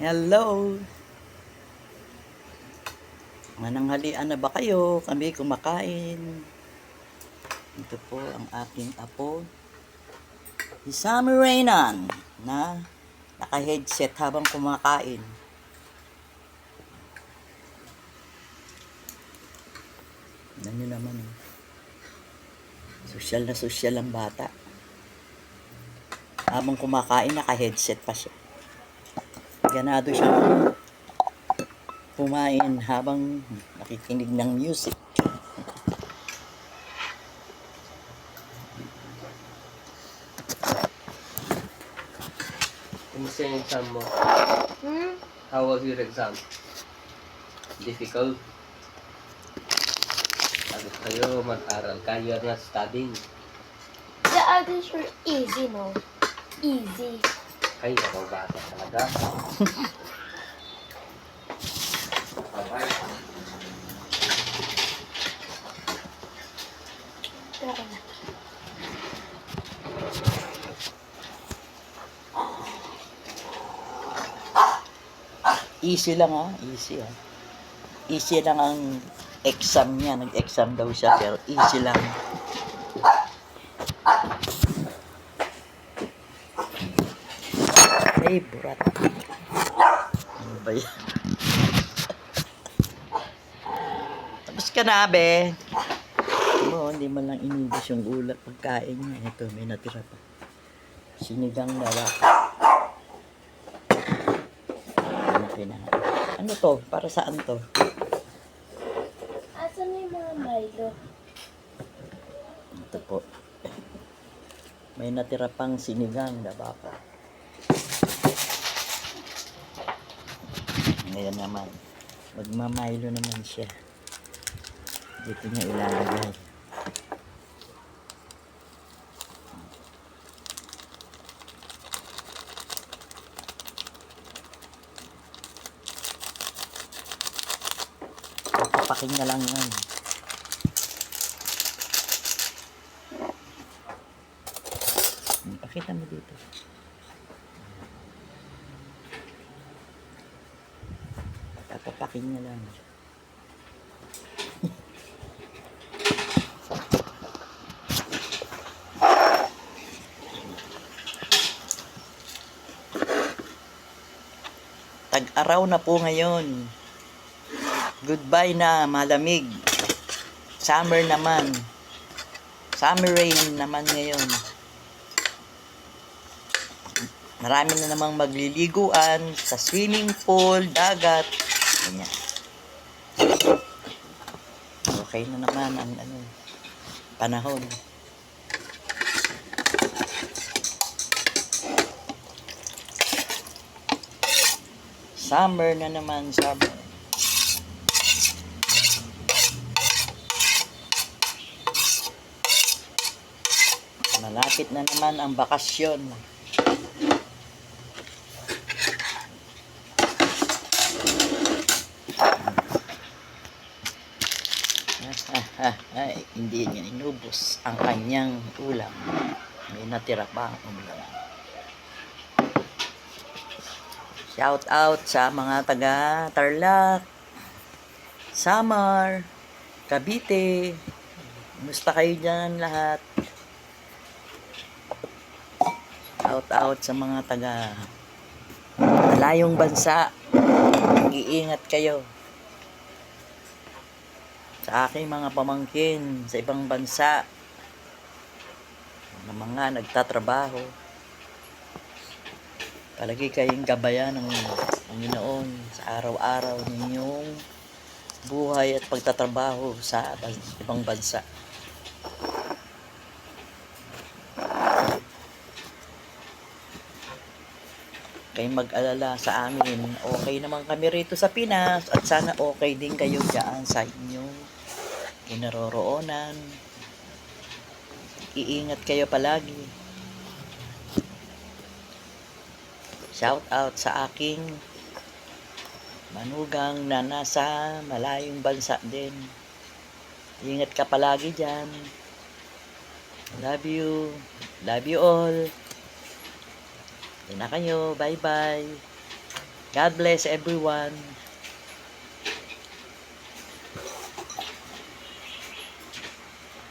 Hello! Mananghalian na ba kayo? Kami kumakain. Ito po ang aking apo. Si Sammy Reynan na naka-headset habang kumakain. Ano naman. Sosyal na sosyal ang bata. Habang kumakain, naka-headset pa siya. Ganado siyang kumain habang nakikinig ng music. Kumusta yung exam mo? How was your exam? Difficult? Sagot kayo, mag-aral ka. You are not studying. The others were easy, no? Easy. Ay, ako bata talaga. Tara na. Easy lang easy Easy lang ang exam niya. Nag-exam daw siya pero easy lang. Ay, burat. Ano ba yan? Tapos ka na, be. Oo, hindi man lang inubos yung ulat pagkain niya. Ito, may natira pa. Sinigang na baka. Ano to? Para saan to? Asan na yung mga Milo? Ito po. May natira pang sinigang na baka. Ngayon naman, magmamaylo naman siya. Dito niya ilalagay. Papakin na lang yan. Pakita mo dito. Papakin niya lang. Tag-araw na po ngayon. Goodbye na, malamig. Summer naman. Summer rain naman ngayon. Marami na namang magliliguan sa swimming pool, dagat. Ganyan. Okay na naman ang panahon. Summer na naman, summer. Malapit na naman ang bakasyon. Ay, hindi niya inubos ang kanyang ulam. May natira pa ang ulam. Shout out sa mga taga Tarlac, Samar, Cavite. Kumusta kayo dyan lahat? Shout out sa mga taga malayong bansa. Mag-iingat kayo. Sa aking mga pamangkin sa ibang bansa, mga nagtatrabaho, palagi kayong gabayan ng Panginoon sa araw-araw ninyong buhay at pagtatrabaho sa ibang bansa. Kayong mag-alala sa amin, okay naman kami rito sa Pinas at sana okay din kayo dyan sa inyong kinaroroonan. Iingat kayo palagi. Shout out sa aking manugang na nasa malayong bansa din. Ingat ka palagi dyan. Love you. Love you all. Yan na kayo. Bye-bye. God bless everyone.